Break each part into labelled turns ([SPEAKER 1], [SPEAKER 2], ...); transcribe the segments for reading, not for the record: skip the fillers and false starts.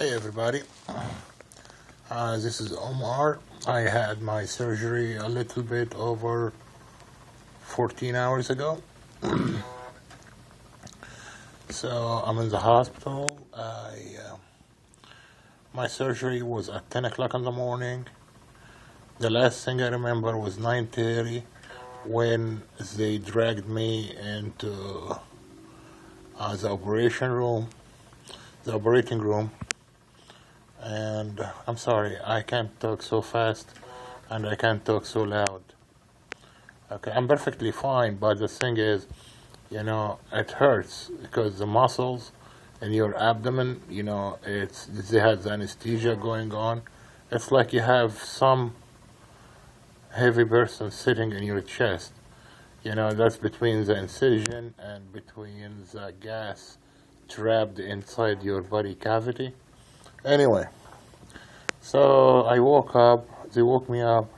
[SPEAKER 1] Hey everybody, this is Omar. I had my surgery a little bit over 14 hours ago. So I'm in the hospital. My surgery was at 10 o'clock in the morning. The last thing I remember was 9:30 when they dragged me into the operating room. And I'm sorry, I can't talk so fast and I can't talk so loud. Okay, I'm perfectly fine, but the thing is, it hurts because the muscles in your abdomen, they have the anesthesia going on. It's like you have some heavy person sitting in your chest. That's between the incision and between the gas trapped inside your body cavity. Anyway, so I woke up, they woke me up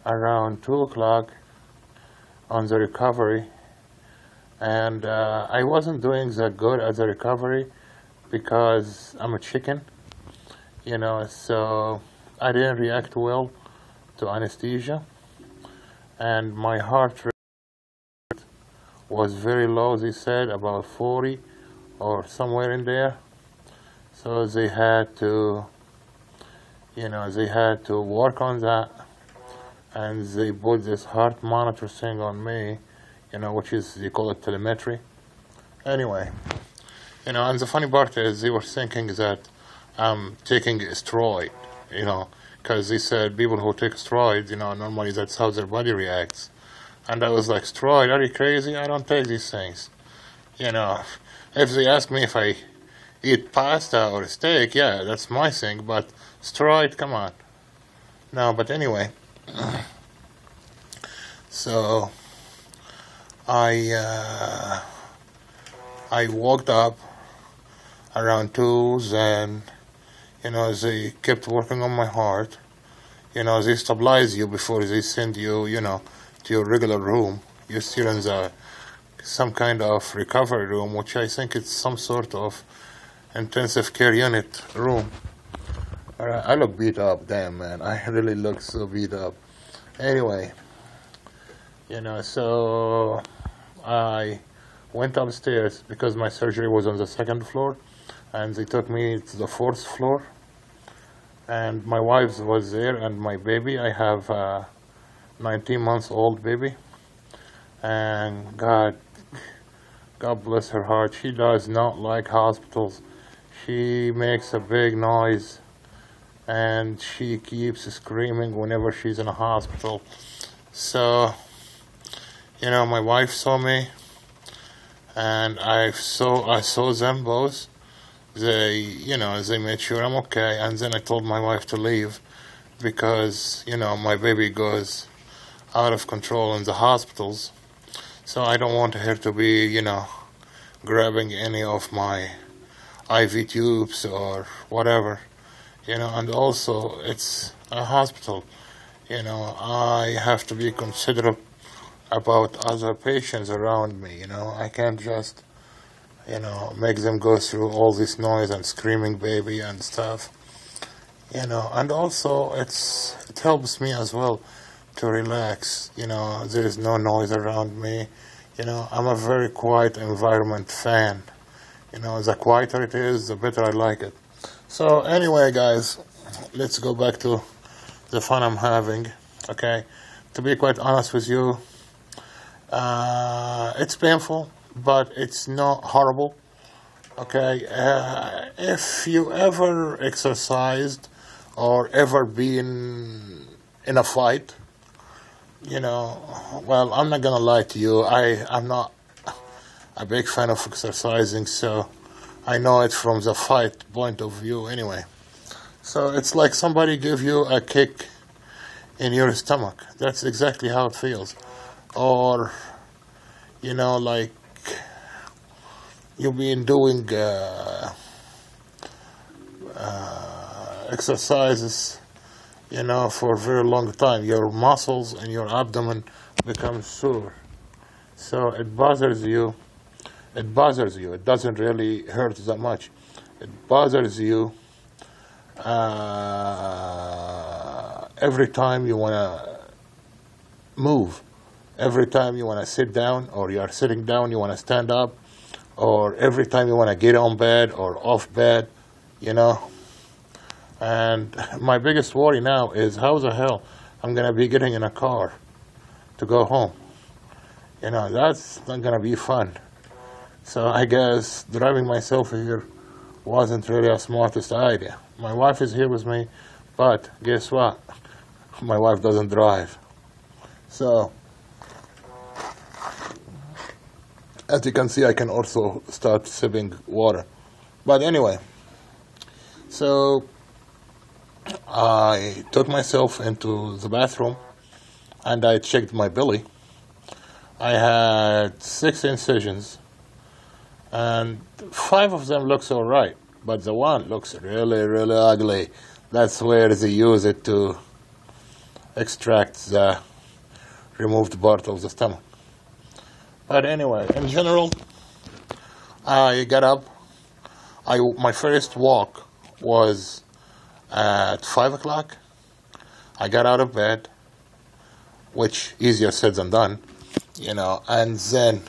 [SPEAKER 1] around 2 o'clock on the recovery, and I wasn't doing that good at the recovery because I'm a chicken, so I didn't react well to anesthesia, and my heart rate was very low, they said, about 40 or somewhere in there. So they had to work on that, and they put this heart monitor thing on me, which is, they call it telemetry. Anyway, and the funny part is they were thinking that I'm taking a steroid, because they said people who take steroids, normally that's how their body reacts. And I was like, steroid, are you crazy? I don't take these things. If they ask me if I eat pasta or steak, yeah, that's my thing, but steroid, come on. No, but anyway, so I woke up around 2, and, they kept working on my heart. They stabilize you before they send you, to your regular room. You're still in some kind of recovery room, which I think it's some sort of intensive care unit room. I look beat up, damn man, I really look so beat up. Anyway, so I went upstairs because my surgery was on the 2nd floor, and they took me to the 4th floor, and my wife was there and my baby. I have a 19-month-old baby, and God bless her heart, she does not like hospitals. She makes a big noise, and she keeps screaming whenever she's in a hospital. So, my wife saw me, and I saw them both. They made sure I'm okay, and then I told my wife to leave because, my baby goes out of control in the hospitals. So I don't want her to be, grabbing any of my IV tubes or whatever, and also it's a hospital. I have to be considerate about other patients around me. I can't just, make them go through all this noise and screaming baby and stuff, and also it helps me as well to relax. There is no noise around me. I'm a very quiet environment fan. The quieter it is, the better I like it. So anyway, guys, let's go back to the fun I'm having, okay? To be quite honest with you, it's painful, but it's not horrible, okay? If you ever exercised or ever been in a fight, well, I'm not gonna lie to you, I'm not a big fan of exercising, so I know it from the fight point of view anyway. So it's like somebody give you a kick in your stomach. That's exactly how it feels. Or, like you've been doing exercises, for a very long time. Your muscles and your abdomen become sore. So it bothers you. It doesn't really hurt that much. It bothers you every time you want to move, every time you want to sit down, or you are sitting down, you want to stand up, or every time you want to get on bed or off bed, you know. And my biggest worry now is how the hell I'm going to be getting in a car to go home. You know, that's not going to be fun. So I guess driving myself here wasn't really a smartest idea. My wife is here with me, but guess what? My wife doesn't drive. So, as you can see, I can also start sipping water. But anyway, so I took myself into the bathroom and I checked my belly. I had 6 incisions, and 5 of them looks all right, but the one looks really, really ugly. That's where they use it to extract the removed part of the stomach. But anyway, in general, I got up. My first walk was at 5 o'clock. I got out of bed, which easier said than done, you know, and then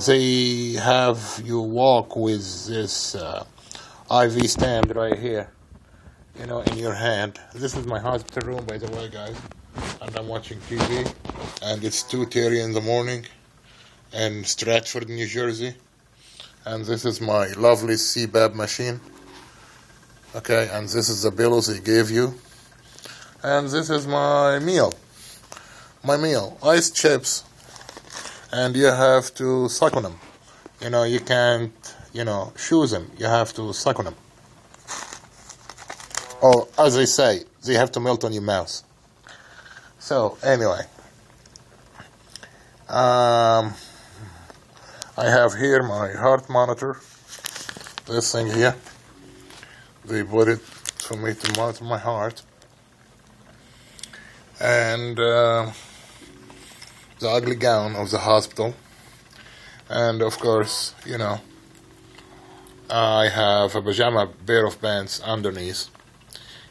[SPEAKER 1] they have you walk with this IV stand right here, you know, in your hand. This is my hospital room, by the way, guys, and I'm watching TV, and it's 2:30 in the morning in Stratford, New Jersey, and this is my lovely CPAP machine, okay, and this is the pillows they gave you, and this is my meal, ice chips, and you have to suck on them. You know, you can't, you know, chew them. You have to suck on them. Or, as they say, they have to melt on your mouth. So, anyway. I have here my heart monitor. This thing here. They put it for me to monitor my heart. And the ugly gown of the hospital. And of course, you know, I have a pajama pair of pants underneath,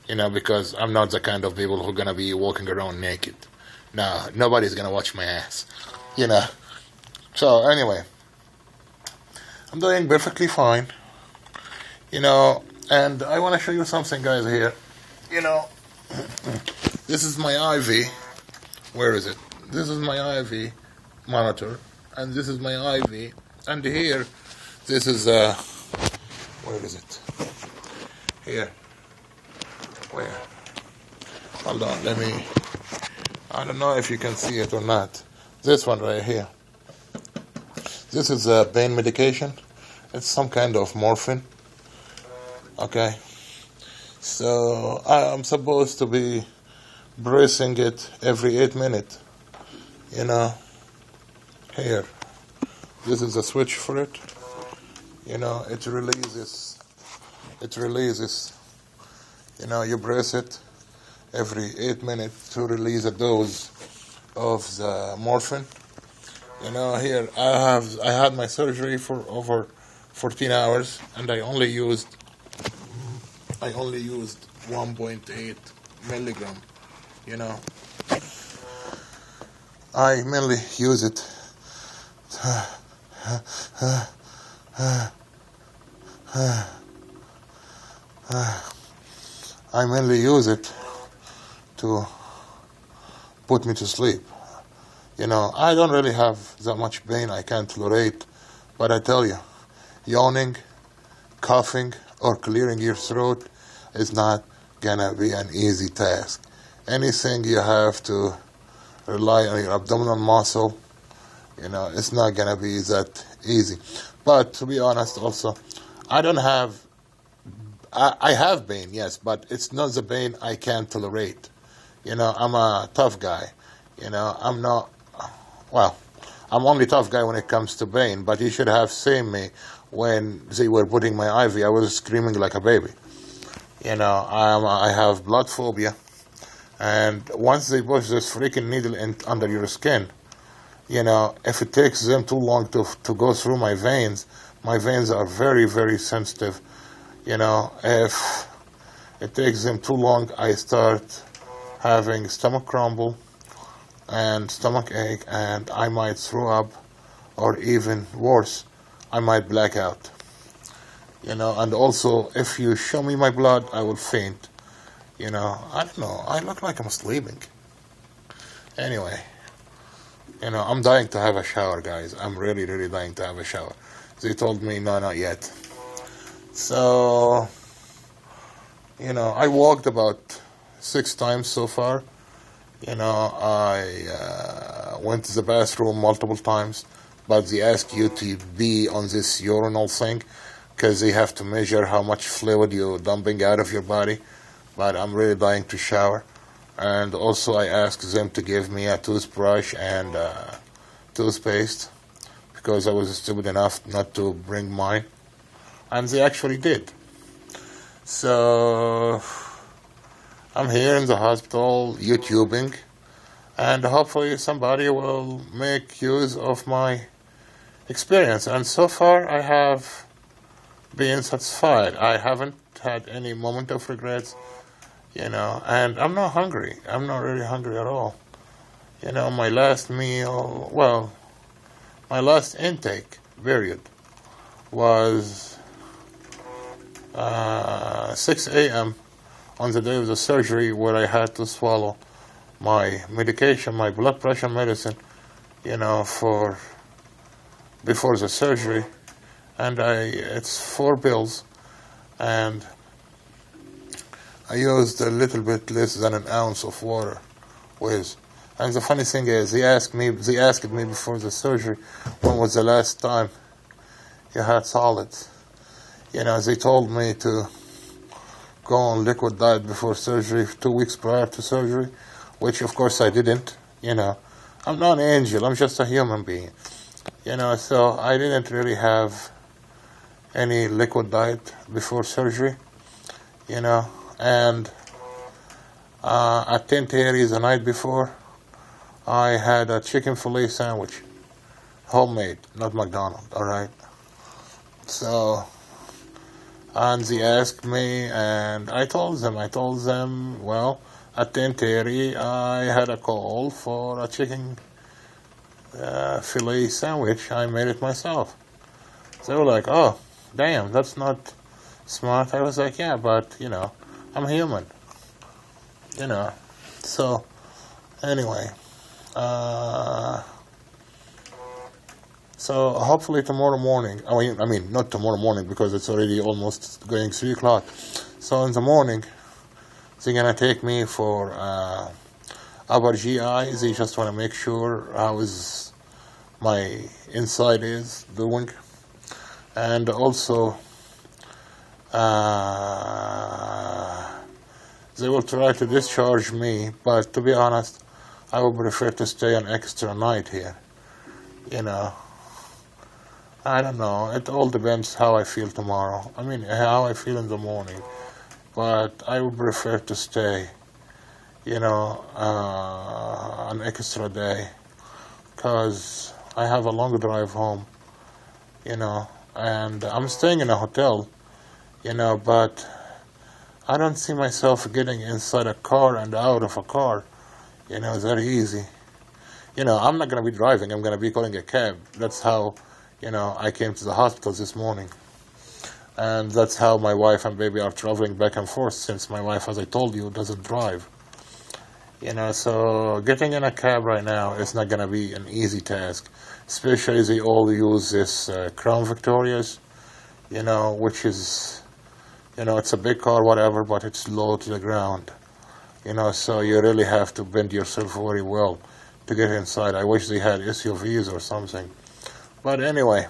[SPEAKER 1] you know, because I'm not the kind of people who are going to be walking around naked. No, nobody's going to watch my ass, you know. So anyway, I'm doing perfectly fine, you know, and I want to show you something, guys, here. You know, this is my IV. Where is it? This is my IV monitor, and this is my IV, and here, this is where is it? Here. Where? Hold on, let me, I don't know if you can see it or not. This one right here. This is a pain medication. It's some kind of morphine. Okay. So I'm supposed to be breathing it every 8 minutes. You know, here. This is a switch for it. You know, it releases. You know, you press it every 8 minutes to release a dose of the morphine. You know, here I had my surgery for over 14 hours, and I only used 1.8 milligram. You know, I mainly use it. I mainly use it to put me to sleep. You know, I don't really have that much pain I can't tolerate, but I tell you, yawning, coughing, or clearing your throat is not gonna be an easy task. Anything you have to rely on your abdominal muscle, you know, it's not gonna be that easy. But to be honest, also, I have pain, yes, but it's not the pain I can't tolerate. You know, I'm a tough guy. You know, I'm only tough guy when it comes to pain, but you should have seen me when they were putting my IV. I was screaming like a baby. You know, I have blood phobia, and once they push this freaking needle under your skin, you know, if it takes them too long to go through my veins are very, very sensitive. If it takes them too long, I start having stomach crumble and stomach ache, and I might throw up, or even worse, I might black out. And also, if you show me my blood, I will faint. I don't know, I look like I'm sleeping. Anyway, I'm dying to have a shower, guys. I'm really, really dying to have a shower. They told me, no, not yet. So, I walked about 6 times so far. I went to the bathroom multiple times, but they ask you to be on this urinal thing because they have to measure how much fluid you're dumping out of your body. But I'm really dying to shower. And also I asked them to give me a toothbrush and toothpaste because I was stupid enough not to bring mine. And they actually did. So I'm here in the hospital YouTubing, and hopefully somebody will make use of my experience. And so far I have been satisfied. I haven't had any moment of regrets, and I'm not hungry. I'm not really hungry at all. My last meal, my last intake, period, was 6 a.m. on the day of the surgery, where I had to swallow my medication, my blood pressure medicine, before the surgery. And it's 4 pills, and I used a little bit less than an ounce of water with. And the funny thing is, they asked me before the surgery, when was the last time you had solids? They told me to go on liquid diet before surgery, 2 weeks prior to surgery, which of course I didn't. I'm not an angel, I'm just a human being. So I didn't really have any liquid diet before surgery, and at 10:30 the night before, I had a chicken fillet sandwich, homemade, not McDonald's, alright? So, and they asked me, and I told them, well, at 10:30 I had a call for a chicken fillet sandwich. I made it myself. They were like, oh, damn, that's not smart. I was like, yeah, but, I'm human. So, anyway. So hopefully tomorrow morning, I mean not tomorrow morning because it's already almost going 3 o'clock. So in the morning, they're going to take me for upper GI. They just want to make sure how is my inside is doing. And also, they will try to discharge me, but to be honest, I would prefer to stay an extra night here. I don't know. It all depends how I feel tomorrow. How I feel in the morning. But I would prefer to stay, an extra day. Because I have a long drive home, and I'm staying in a hotel, but I don't see myself getting inside a car and out of a car, very easy. I'm not going to be driving. I'm going to be calling a cab. That's how, I came to the hospital this morning. And that's how my wife and baby are traveling back and forth, since my wife, as I told you, doesn't drive. So getting in a cab right now is not going to be an easy task. Especially they all use this Crown Victorias, which is, it's a big car, whatever, but it's low to the ground. So you really have to bend yourself very well to get inside. I wish they had SUVs or something. But anyway.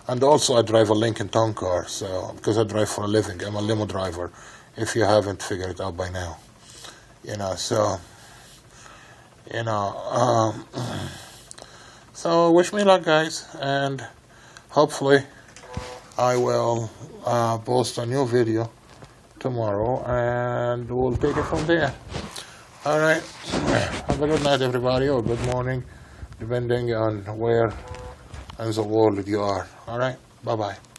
[SPEAKER 1] And also I drive a Lincoln Town car, so because I drive for a living. I'm a limo driver, if you haven't figured it out by now. So wish me luck, guys, and hopefully I will post a new video tomorrow, and we'll take it from there. Alright, have a good night, everybody, or good morning, depending on where in the world you are. Alright, bye-bye.